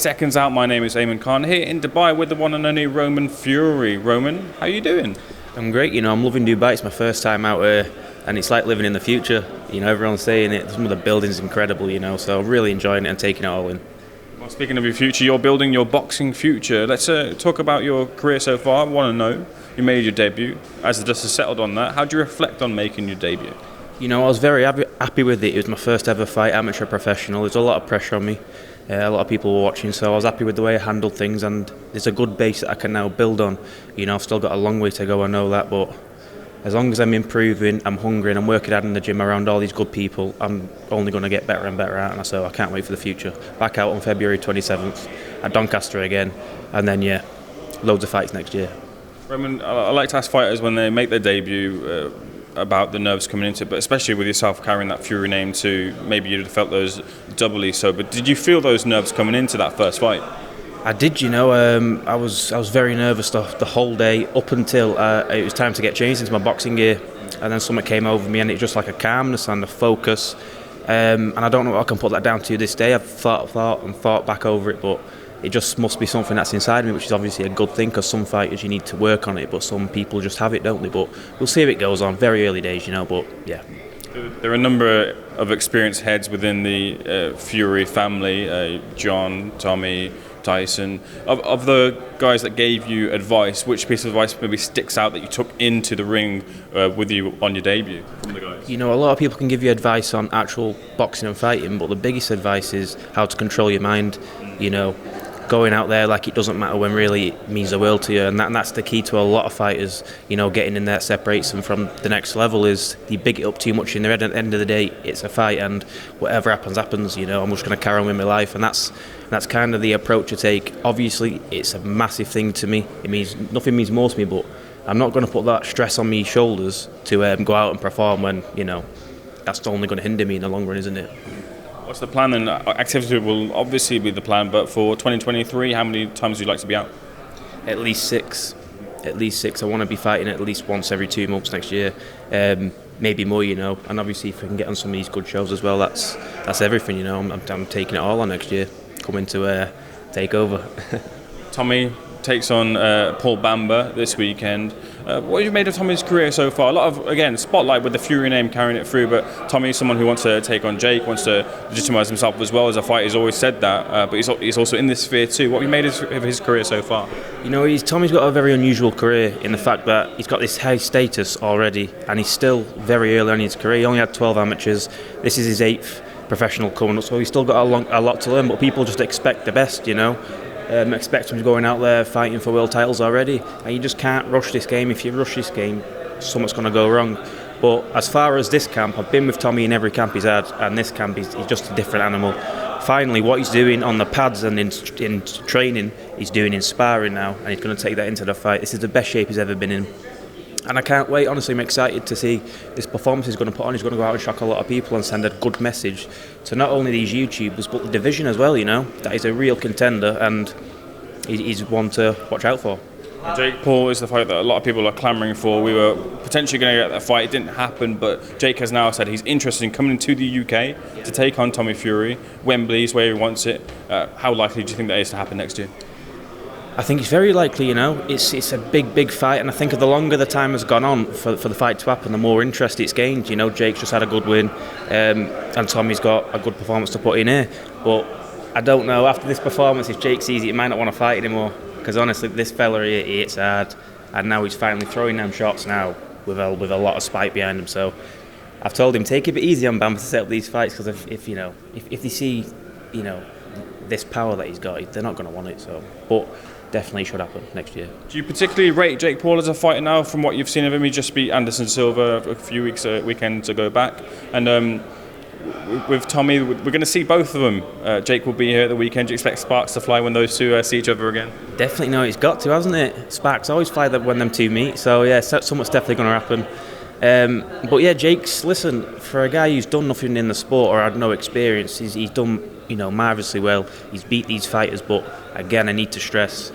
Seconds Out. My name is Eamon Khan, here in Dubai with the one and only Roman Fury. Roman, how you doing? I'm great, I'm loving Dubai. It's my first time out here and it's like living in the future. Everyone's saying it, some of the buildings incredible, so I'm really enjoying it and taking it all in. Well, speaking of your future, you're building your boxing future. Let's talk about your career so far. I want to know, you made your debut. As the dust has settled on that, how do you reflect on making your debut? I was very happy with it. It was my first ever fight, amateur professional. There's a lot of pressure on me. A lot of people were watching, so I was happy with the way I handled things, and there's a good base that I can now build on. I've still got a long way to go, I know that, but as long as I'm improving, I'm hungry, and I'm working hard in the gym around all these good people, I'm only going to get better and better at it, so I can't wait for the future. Back out on February 27th at Doncaster again, and then, loads of fights next year. Roman, I like to ask fighters when they make their debut about the nerves coming into it, but especially with yourself carrying that Fury name too, maybe you'd have felt those doubly so, but did you feel those nerves coming into that first fight? I did, I was very nervous the whole day up until it was time to get changed into my boxing gear, and then something came over me and it was just like a calmness and a focus, and I don't know what I can put that down to this day. I've thought back over it, but it just must be something that's inside me, which is obviously a good thing, because some fighters you need to work on it, but some people just have it, don't they? But we'll see if it goes on. Very early days, but yeah. There are a number of experienced heads within the Fury family, John, Tommy, Tyson. Of the guys that gave you advice, which piece of advice maybe sticks out that you took into the ring with you on your debut from the guys? A lot of people can give you advice on actual boxing and fighting, but the biggest advice is how to control your mind, going out there like it doesn't matter when really it means the world to you, and that's the key to a lot of fighters. Getting in there separates them from the next level. Is you big it up too much in their head, at the end of the day it's a fight, and whatever happens. I'm just going to carry on with my life, and that's kind of the approach I take. Obviously it's a massive thing to me. Nothing means more to me, but I'm not going to put that stress on my shoulders to go out and perform when that's only going to hinder me in the long run, isn't it? What's the plan then? Activity will obviously be the plan, but for 2023, how many times would you like to be out? At least six. I want to be fighting at least once every 2 months next year, maybe more, and obviously if I can get on some of these good shows as well, that's everything, I'm taking it all on next year, coming to take over. Tommy takes on Paul Bamba this weekend. What have you made of Tommy's career so far? A lot of, again, spotlight with the Fury name carrying it through, but Tommy is someone who wants to take on Jake, wants to legitimise himself as well as a fighter. He's always said that, but he's also in this sphere too. What have you made of his career so far? Tommy's got a very unusual career in the fact that he's got this high status already, and he's still very early on in his career. He only had 12 amateurs. This is his 8th professional coming up, so he's still got a lot to learn, but people just expect the best, expect him going out there fighting for world titles already, and you just can't rush this game. If you rush this game, something's going to go wrong. But as far as this camp, I've been with Tommy in every camp he's had, and this camp he's just a different animal. Finally, what he's doing on the pads and in training, he's doing in sparring now, and he's going to take that into the fight. This is the best shape he's ever been in, and I can't wait. Honestly, I'm excited to see this performance he's going to put on. He's going to go out and shock a lot of people and send a good message to not only these YouTubers but the division as well. That he's a real contender, and he's one to watch out for. Jake Paul is the fight that a lot of people are clamouring for. We were potentially going to get that fight. It didn't happen, but Jake has now said he's interested in coming to the UK to take on Tommy Fury. Wembley's where he wants it. How likely do you think that is to happen next year? I think it's very likely, It's a big fight, and I think the longer the time has gone on for the fight to happen, the more interest it's gained. Jake's just had a good win, and Tommy's got a good performance to put in here. But I don't know, after this performance, if Jake sees it, he might not want to fight anymore, because honestly, this fella, he hits hard, and now he's finally throwing them shots now with a lot of spite behind him. So I've told him, take it a bit easy on Bamba to set up these fights, because if they see, this power that he's got, they're not going to want it. So, but definitely should happen next year. Do you particularly rate Jake Paul as a fighter now, from what you've seen of him? He just beat Anderson Silva a few weekends ago back, and with Tommy, we're going to see both of them. Jake will be here at the weekend. Do you expect sparks to fly when those two see each other again? Definitely, no, it's got to, hasn't it? Sparks always fly when them two meet. So yeah, something's definitely going to happen. But yeah, Jake's, listen, for a guy who's done nothing in the sport or had no experience, he's done marvellously well. He's beat these fighters, but again, I need to stress,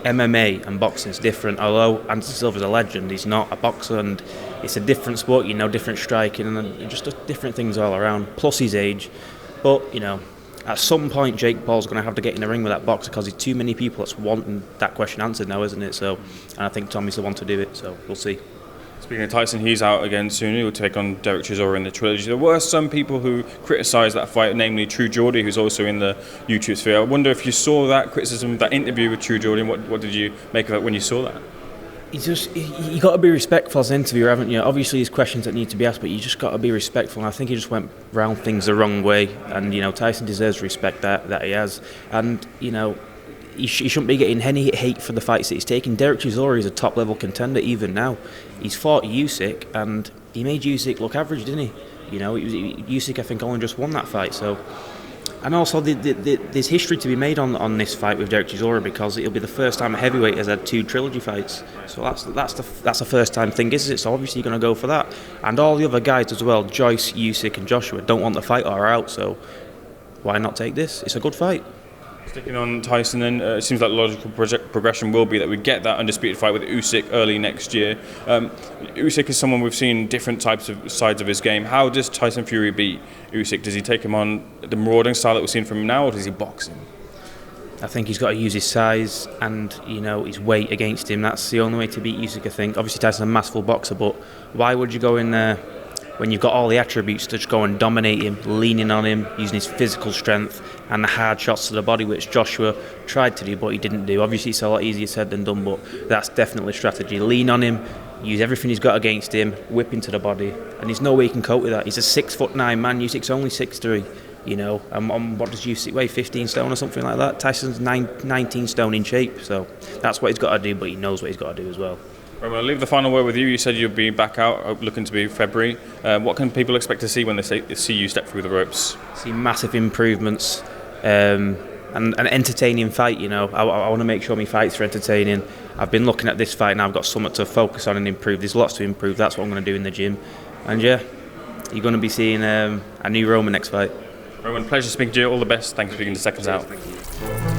MMA and boxing is different. Although Anderson Silva's a legend, he's not a boxer, and it's a different sport, different striking, and just different things all around. Plus his age, but at some point Jake Paul's going to have to get in the ring with that boxer, because there's too many people that's wanting that question answered now, isn't it? So, and I think Tommy's the one to do it, so we'll see. Speaking of Tyson, he's out again soon. He'll take on Dereck Chisora in the trilogy. There were some people who criticised that fight, namely True Geordie, who's also in the YouTube sphere. I wonder if you saw that criticism, that interview with True Geordie, and what did you make of it when you saw that? You got to be respectful as an interviewer, haven't you? Obviously, there's questions that need to be asked, but you just got to be respectful. And I think he just went round things the wrong way. And Tyson deserves respect that he has. And he shouldn't be getting any hate for the fights that he's taking. Dereck Chisora is a top level contender even now. He's fought Usyk, and he made Usyk look average, didn't he? Usyk, I think, only just won that fight. So. And also, there's history to be made on this fight with Dereck Chisora, because it'll be the first time a heavyweight has had 2 trilogy fights. So that's a first time thing, isn't it? So obviously you're going to go for that. And all the other guys as well, Joyce, Usyk and Joshua, don't want the fight or are out. So why not take this? It's a good fight. Sticking on Tyson then, it seems like the logical progression will be that we get that undisputed fight with Usyk early next year. Usyk is someone we've seen different types of sides of his game. How does Tyson Fury beat Usyk? Does he take him on the marauding style that we're seeing from him now, or does he box him? I think he's got to use his size and his weight against him. That's the only way to beat Usyk, I think. Obviously Tyson's a masterful boxer, but why would you go in there when you've got all the attributes to just go and dominate him, leaning on him, using his physical strength and the hard shots to the body, which Joshua tried to do but he didn't do. Obviously it's a lot easier said than done, but that's definitely strategy. Lean on him, use everything he's got against him, whip into the body, and there's no way he can cope with that. He's a 6'9" man, Usyk's only 6'3", and what does Usyk weigh, 15 stone or something like that? Tyson's 19 stone in shape, so that's what he's got to do, but he knows what he's got to do as well. Right, well, I'll leave the final word with you. You said you'll be back out, looking to be February. What can people expect to see when they see you step through the ropes? See massive improvements, and an entertaining fight. I want to make sure my fights are entertaining. I've been looking at this fight now. I've got something to focus on and improve. There's lots to improve. That's what I'm going to do in the gym. And yeah, you're going to be seeing a new Roman next fight. Roman, pleasure speaking to you. All the best. Thanks for speaking to Seconds Out. Thank you.